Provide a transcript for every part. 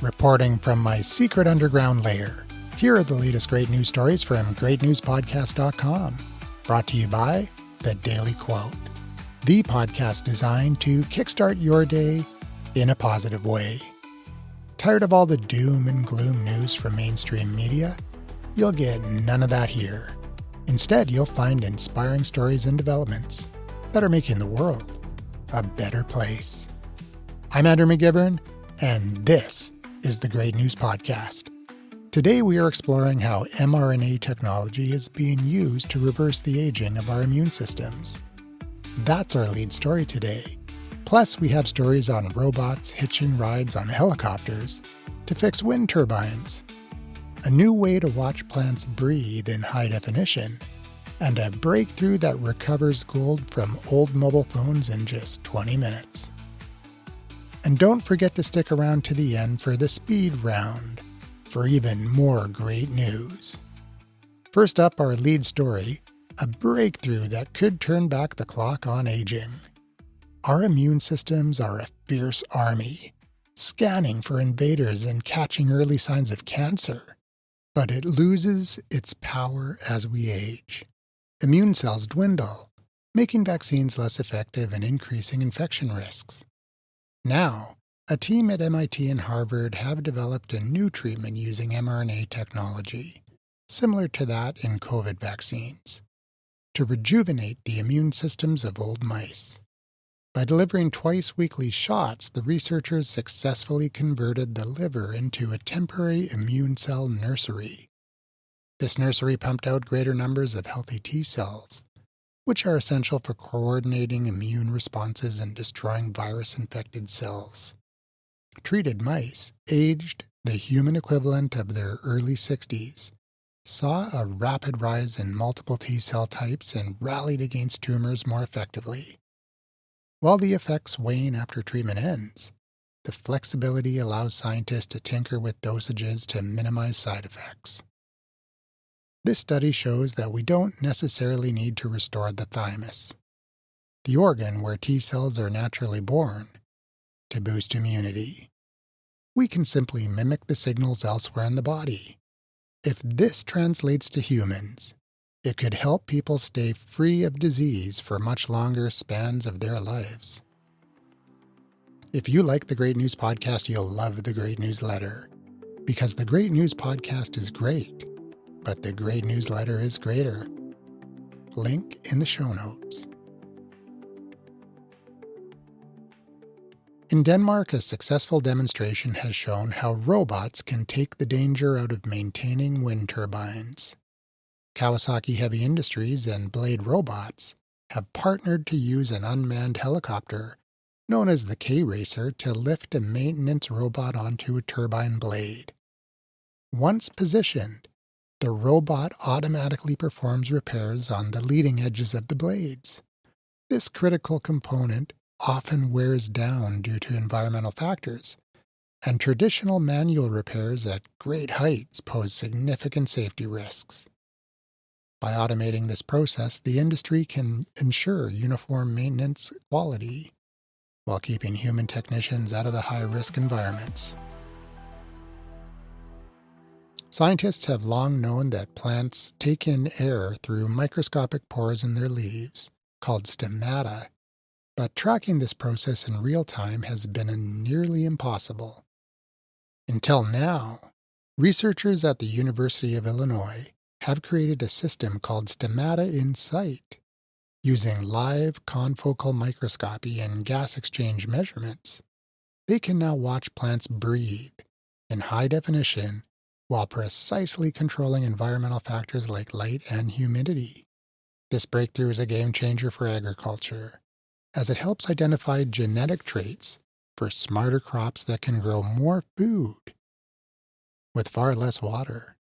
Reporting from my secret underground lair, here are the latest great news stories from greatnewspodcast.com, brought to you by The Daily Quote, the podcast designed to kickstart your day in a positive way. Tired of all the doom and gloom news from mainstream media? You'll get none of that here. Instead, you'll find inspiring stories and developments that are making the world a better place. I'm Andrew McGivern, and this is the Great News Podcast. Today we are exploring how mRNA technology is being used to reverse the aging of our immune systems. That's our lead story today. Plus, we have stories on robots hitching rides on helicopters to fix wind turbines, a new way to watch plants breathe in high definition, and a breakthrough that recovers gold from old mobile phones in just 20 minutes. And don't forget to stick around to the end for the speed round for even more great news. First up, our lead story, a breakthrough that could turn back the clock on aging. Our immune systems are a fierce army, scanning for invaders and catching early signs of cancer. But it loses its power as we age. Immune cells dwindle, making vaccines less effective and increasing infection risks. Now, a team at MIT and Harvard have developed a new treatment using mRNA technology, similar to that in COVID vaccines, to rejuvenate the immune systems of old mice. By delivering twice-weekly shots, the researchers successfully converted the liver into a temporary immune cell nursery. This nursery pumped out greater numbers of healthy T cells, which are essential for coordinating immune responses and destroying virus-infected cells. Treated mice, aged the human equivalent of their early 60s, saw a rapid rise in multiple T cell types and rallied against tumors more effectively. While the effects wane after treatment ends, the flexibility allows scientists to tinker with dosages to minimize side effects. This study shows that we don't necessarily need to restore the thymus, the organ where T cells are naturally born, to boost immunity. We can simply mimic the signals elsewhere in the body. If this translates to humans, it could help people stay free of disease for much longer spans of their lives. If you like the Great News Podcast, you'll love the Great Newsletter, because the Great News Podcast is great, but the Great Newsletter is greater. Link in the show notes. In Denmark, a successful demonstration has shown how robots can take the danger out of maintaining wind turbines. Kawasaki Heavy Industries and Blade Robots have partnered to use an unmanned helicopter, known as the K-Racer, to lift a maintenance robot onto a turbine blade. Once positioned, the robot automatically performs repairs on the leading edges of the blades. This critical component often wears down due to environmental factors, and traditional manual repairs at great heights pose significant safety risks. By automating this process, the industry can ensure uniform maintenance quality while keeping human technicians out of the high-risk environments. Scientists have long known that plants take in air through microscopic pores in their leaves, called stomata, but tracking this process in real time has been nearly impossible. Until now, researchers at the University of Illinois have created a system called Stomata in Sight. Using live confocal microscopy and gas exchange measurements, they can now watch plants breathe in high definition while precisely controlling environmental factors like light and humidity. This breakthrough is a game changer for agriculture, as it helps identify genetic traits for smarter crops that can grow more food with far less water,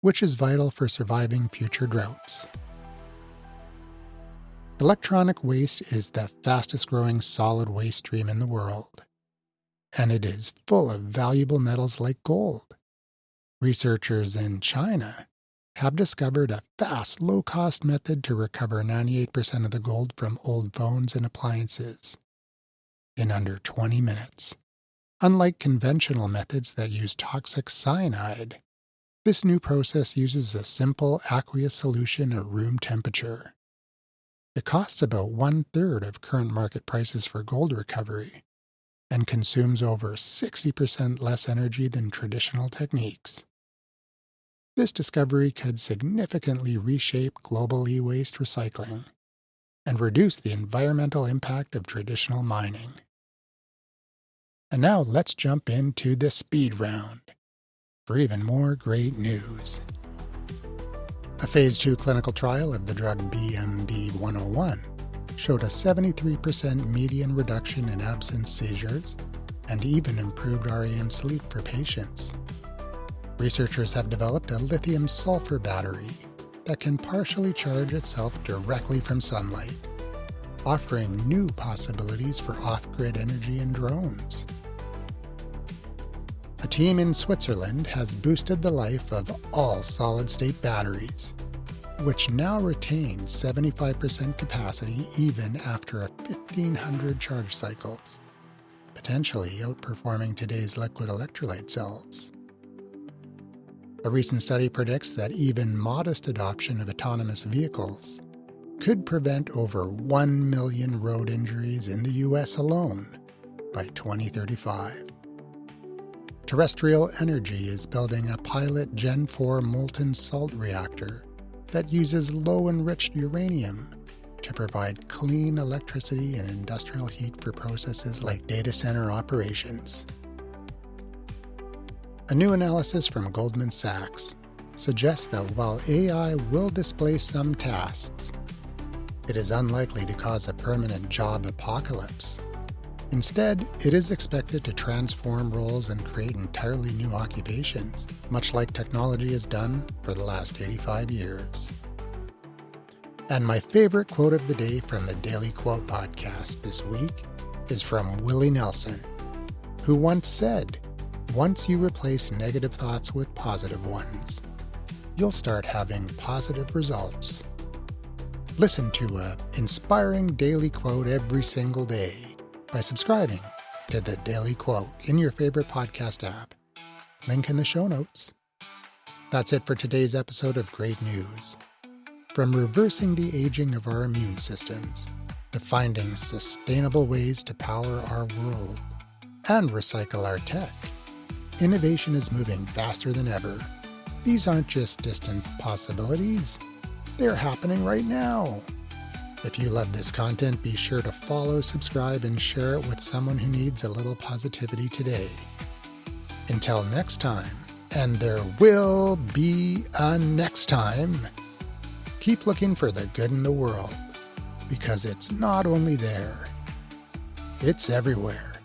which is vital for surviving future droughts. Electronic waste is the fastest growing solid waste stream in the world, and it is full of valuable metals like gold. Researchers in China have discovered a fast, low-cost method to recover 98% of the gold from old phones and appliances in under 20 minutes. Unlike conventional methods that use toxic cyanide, this new process uses a simple aqueous solution at room temperature. It costs about 1/3 of current market prices for gold recovery and consumes over 60% less energy than traditional techniques. This discovery could significantly reshape global e-waste recycling and reduce the environmental impact of traditional mining. And now let's jump into the speed round for even more great news. A Phase 2 clinical trial of the drug BMB-101 showed a 73% median reduction in absence seizures and even improved REM sleep for patients. Researchers have developed a lithium-sulfur battery that can partially charge itself directly from sunlight, offering new possibilities for off-grid energy and drones. A team in Switzerland has boosted the life of all solid-state batteries, which now retain 75% capacity even after 1,500 charge cycles, potentially outperforming today's liquid electrolyte cells. A recent study predicts that even modest adoption of autonomous vehicles could prevent over 1 million road injuries in the US alone by 2035. Terrestrial Energy is building a pilot Gen 4 molten salt reactor that uses low-enriched uranium to provide clean electricity and industrial heat for processes like data center operations. A new analysis from Goldman Sachs suggests that while AI will displace some tasks, it is unlikely to cause a permanent job apocalypse. Instead, it is expected to transform roles and create entirely new occupations, much like technology has done for the last 85 years. And my favorite quote of the day from the Daily Quote podcast this week is from Willie Nelson, who once said, "Once you replace negative thoughts with positive ones, you'll start having positive results." Listen to an inspiring daily quote every single day by subscribing to the Daily Quote in your favorite podcast app. Link in the show notes. That's it for today's episode of Great News. From reversing the aging of our immune systems to finding sustainable ways to power our world and recycle our tech, innovation is moving faster than ever. These aren't just distant possibilities. They're happening right now. If you love this content, be sure to follow, subscribe, and share it with someone who needs a little positivity today. Until next time, and there will be a next time, keep looking for the good in the world, because it's not only there, it's everywhere.